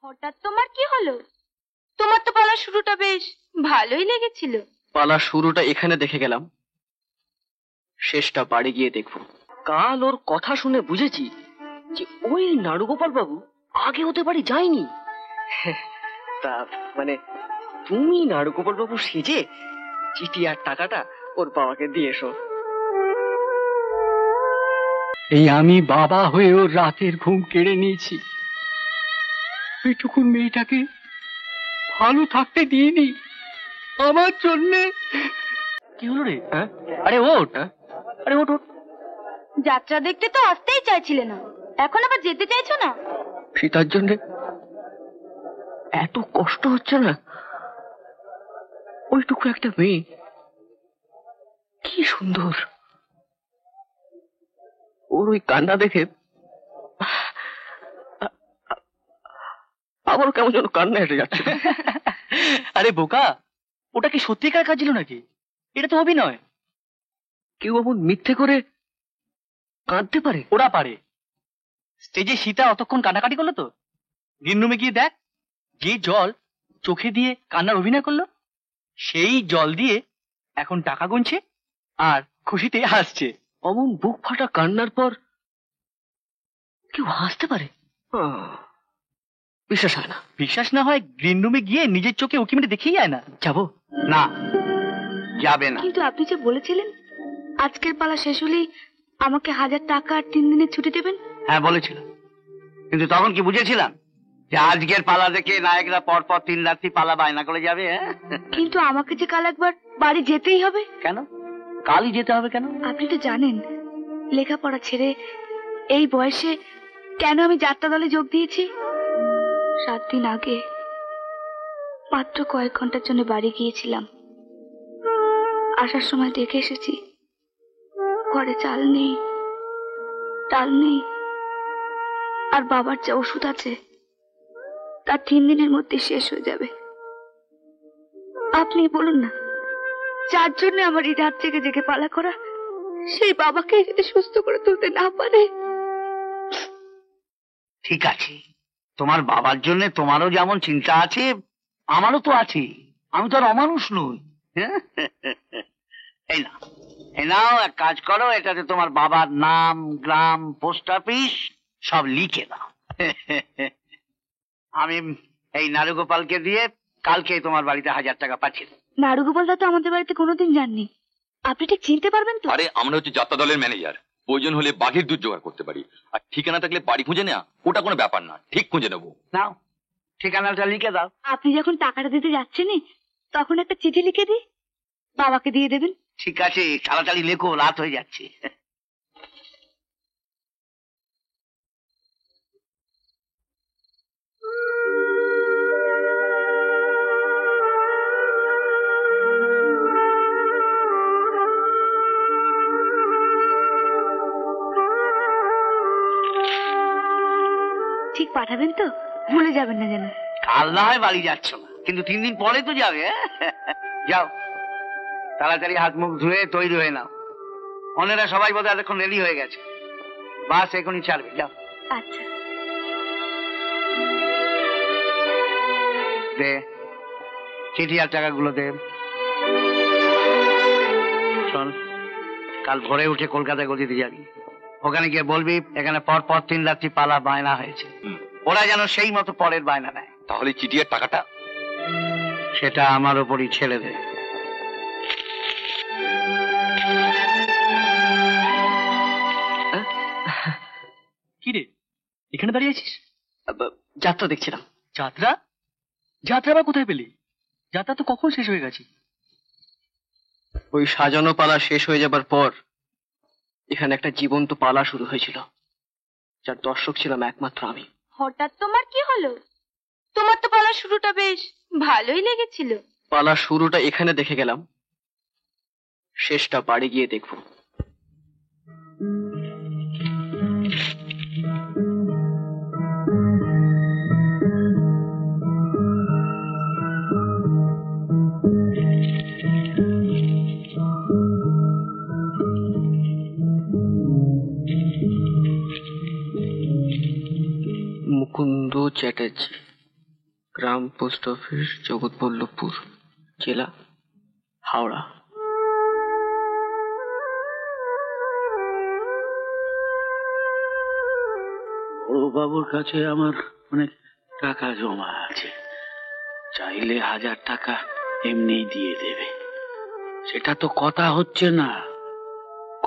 হঠাৎ তোমার কি হলো? তোমার তো পালার শুরুটা বেশ ভালোই লেগেছিল। পালার শুরুটা এখানে দেখে গেলাম, শেষটা বাড়ি গিয়ে দেখবো। কাল ওর কথা শুনে বুঝেছি যে ওই নাড়ুগোপাল বাবু আগে হতে বাড়ি যায়নি। তা মানে তুমি নাড়ুগোপাল বাবু সেজে চিঠি আর টাকাটা ওর বাবাকে দিয়ে এসো। এই আমি বাবা হয়ে ওর রাতের ঘুম কেড়ে নিয়েছি। এইটুকুন মেয়েটাকে ভালো থাকতে দিইনি আমার জন্যে। কি হলো রে? আরে ওঠ, আরে ওঠ ওঠ। যাত্রা দেখতে তো আসতেই চাইছিলে না, এখন আবার যেতে চাইছো না? সীতার জন্য এত কষ্ট হচ্ছে না? ওইটুকু একটা মেয়ে, কি সুন্দর। ওর ওই কান্না দেখে আবার কেমন যেন কান্না এসে যাচ্ছে। আরে বোকা, ওটা কি সত্যিকার কাজ ছিল নাকি? এটা তো অভিনয়। কেউ এমন মিথ্যে করে কাঁদতে পারে? ওরা পারে। স্টেজে সীতা অতক্ষণ কান্নাকাটি করলো তো, গ্রিন রুমে গিয়ে দেখ, যে জল চোখে দিয়ে কান্নার অভিনয় করলো, সেই জল দিয়ে এখন টাকা গুনছে আর খুশিতে হাসছে। অমন বুক ফাটা কান্নার পর কেউ হাসতে পারে? বিশ্বাস হয় না। বিশ্বাস না হয় গ্রিন রুমে গিয়ে নিজের চোখে উকি মেরে দেখেই যায় না। যাবো না, যাবে না। কিন্তু আপনি যে বলেছিলেন আজকের পালা শেষ হলেই আমাকে 1000 টাকা আর 3 দিনের ছুটি দেবেন। হ্যাঁ বলেছিলাম, কিন্তু তখন কি বুঝেছিলাম যে আজকের পালা দেখে নায়করা পর পর 3 রাত্রি পালা বায়না করে যাবে? কিন্তু আমাকে যে কাল একবার বাড়ি যেতেই হবে। কেন? কালই যেতে হবে কেন? আপনি তো জানেন লেখাপড়া ছেড়ে এই বয়সে কেন আমি যাত্রা দলে যোগ দিয়েছি। 7 দিন আগে মাত্র কয়েক ঘন্টার জন্য বাড়ি গিয়েছিলাম। আসার সময় দেখে এসেছি ঘরে চাল নেই, ডাল নেই, আর বাবার যা ওষুধ আছে তা 3 দিনের মধ্যে শেষ হয়ে যাবে। আপনি বলুন না, যার জন্য আমার এই রাত জেগে জেগে পালা করা, সেই বাবাকে যদি সুস্থ করে তুলতে না পারে। ঠিক আছে, তোমার বাবার জন্য তোমারও যেমন চিন্তা আছে আমারও তো আছে। আমি তো আর অমানুষ নই। এই না, এই নাও, এক কাজ করো, এটাতে তোমার বাবার নাম, গ্রাম, পোস্ট অফিস সব লিখে দাও। আমি এই নারুগোপালকে দিয়ে কালকে তোমার বাড়িতে 1000 টাকা পাঠিয়ে দেব। নারুগোপাল দা তো আমাদের বাড়িতে কোনোদিন যাননি, আপনি ঠিক চিনতে পারবেন তো? আরে আমরা হচ্ছে যাত্রা দলের ম্যানেজার, প্রয়োজন হলে বাঘের দুধ জোগাড় করতে পারি। আর ঠিকানা থাকলে বাড়ি খুঁজে নেওয়া ওটা কোনো ব্যাপার না, ঠিক খুঁজে নেবো। নাও, ঠিকানাটা লিখে দাও। আপনি যখন টাকাটা দিতে যাচ্ছেনই তখন একটা চিঠি লিখে দিই, বাবাকে দিয়ে দেবেন। ঠিক আছে, তাড়াতাড়ি লেখো, রাত হয়ে যাচ্ছে। ঠিক পাঠাবেন তো? ভুলে যাবেন না যেন। কাল না হয় বাড়ি যাচ্ছ না, কিন্তু 3 দিন পরে তো যাবে। যাও, তাড়াতাড়ি হাত মুখ ধুয়ে তৈরি হয়ে নাও। অনেরা সবাই বোধহয় এতক্ষণ রেডি হয়ে গেছে, বাস এখনই ছাড়বে। যাও। আচ্ছা। দে চিঠি আর টাকাগুলো দে। শোন, কাল ভোরে উঠে কলকাতা গদিতে যাবি। ওখানে গিয়ে বলবি এখানে পর পর 3 রাত্রি পালা বায়না হয়েছে, ওরা যেন সেই মতো পরের বায়না নেয়। তাহলে চিঠি আর টাকাটা? সেটা আমার ওপরই ছেড়ে দে। কি রে, এখানে দাঁড়িয়ে আছিস? যাত্রা দেখছিলাম। যাত্রা? যাত্রা আবার কোথায় পেলি? যাত্রা তো কখন শেষ হয়ে গেছে। ওই সাজানো পালা শেষ হয়ে যাবার পর এখানে একটা জীবন্ত পালা শুরু হয়েছিল, যার দর্শক ছিলাম একমাত্র আমি। হঠাৎ তোমার কি হলো? তোমার তো পালার শুরুটা বেশ ভালোই লেগেছিল। পালা শুরুটা এখানে দেখে গেলাম, শেষটা বাড়ি গিয়ে দেখবো। মুকুন্দ চ্যাটার্জি, গ্রাম পোস্ট অফিস, জগৎবল্লভপুর, জেলা হাওড়া। বড়বাবুর কাছে আমার অনেক টাকা জমা আছে, চাইলে 1000 টাকা এমনি দিয়ে দেবে। সেটা তো কথা হচ্ছে না,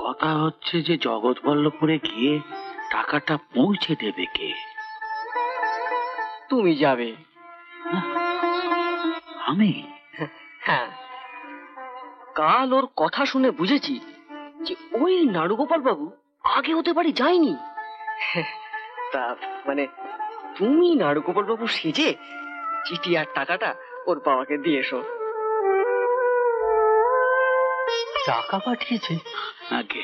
কথা হচ্ছে যে জগৎবল্লভপুরে গিয়ে টাকাটা পৌঁছে দেবে কে? তুমি যাবে? আমি? হ্যাঁ, কাল ওর কথা শুনে বুঝেছি যে ওই নাড়ুগোপাল বাবু আগে হতে পারি যায়নি। তা মানে তুমি নাড়ুগোপাল বাবু সেজে চিঠি আর টাকাটা ওর বাবাকে দিয়ে এসো। টাকা পাঠিয়েছে? আগে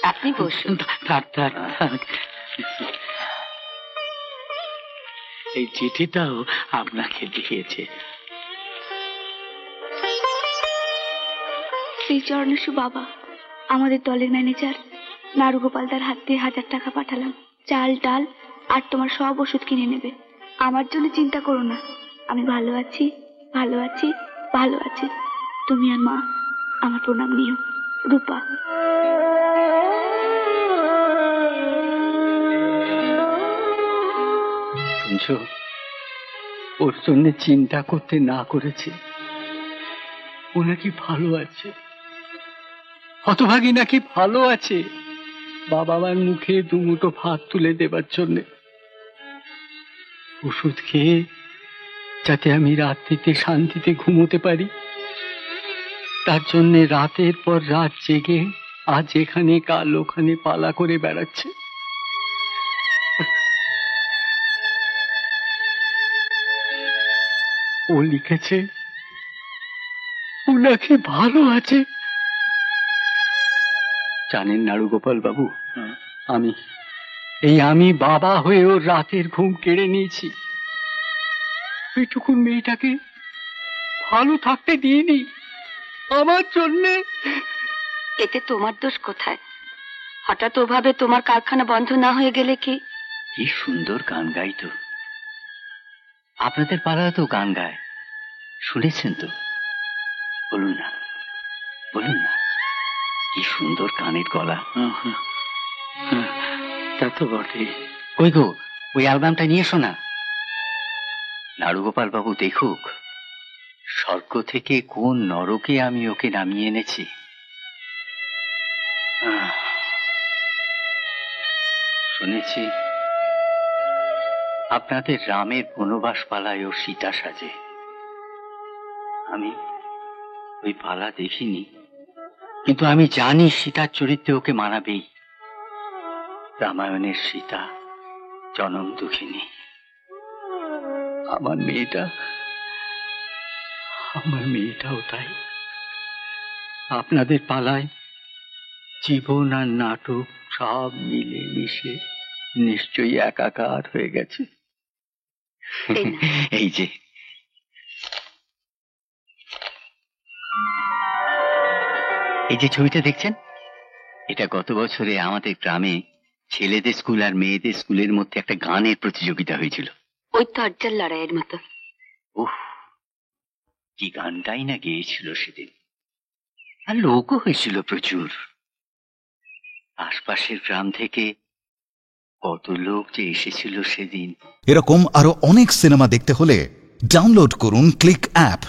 আপনি বসুন। থাক থাক থাক। এই চিঠিটাও আপনাকে দিয়েছে। শ্রীচরণেশু বাবা, আমাদের দলের ম্যানেজার নাড়ুগোপালদার হাত দিয়ে 1000 টাকা পাঠালাম। চাল ডাল আর তোমার সব ওষুধ কিনে নেবে। আমার জন্য চিন্তা করো না, আমি ভালো আছি, ভালো আছি, ভালো আছি। তুমি আর মা আমার প্রণাম নিও। রূপা। শুনছো, ওর জন্য চিন্তা করতে না করেছে। ও নাকি ভালো আছে, হতভাগী নাকি ভালো আছে, বাবা মার মুখে দুমুঠো ভাত তুলে দেবার জন্য। ওষুধ খেয়ে যাতে আমি রাত্রিতে শান্তিতে ঘুমোতে পারি, তার জন্য রাতের পর রাত জেগে আজ এখানে কাল ওখানে পালা করে বেড়াচ্ছে। ও লিখেছে ও নাকি ভালো আছে। জানেন নাড়ুগোপাল বাবু, আমি বাবা হয়ে ওর রাতের ঘুম কেড়ে নিয়েছি। এইটুকুন মেয়েটাকে ভালো থাকতে দিইনি আমার জন্যে। এতে তোমার দোষ কোথায়? হঠাৎ ওভাবে তোমার কারখানা বন্ধ না হয়ে গেলে কি? কি সুন্দর গান গাইতো, আপনাদের পাড়ায় তো গান গায়, শুনেছেন তো? বলুন না, বলুন না, কি সুন্দর গানের গলা। তা তো বটে। কই গো, ওই অ্যালবামটা নিয়ে এসো না। নাড়ুগোপাল বাবু দেখুক স্বর্গ থেকে কোন নরকে আমি ওকে নামিয়ে এনেছি। শুনেছি আপনাদের রামের বনবাস পালায় ও সীতা সাজে। আমি ওই পালা দেখিনি, কিন্তু আমি জানি সীতার চরিত্রে ওকে মানাবেই। রামায়ণের সীতা জনম দুঃখিনী। আমার মেয়েটাও তাই। আপনাদের পালায় জীবন আর নাটক সব মিলে মিশে নিশ্চয়ই একাকার হয়ে গেছে। এই যে ছবিটা দেখছেন, এটা গত বছরে আমাদের গ্রামে ছেলেদের স্কুল আর মেয়েদের স্কুলের মধ্যে একটা গানের প্রতিযোগিতা হয়েছিল। ওই তর্জার লড়াইয়ের মতো। উহ, কি গানটাই না গেয়েছিল সেদিন, আর লোকও হয়েছিল প্রচুর। আশপাশের গ্রাম থেকে কত লোক যে এসেছিল সেদিন। এরকম আরো অনেক সিনেমা দেখতে হলে ডাউনলোড করুন ক্লিক অ্যাপ।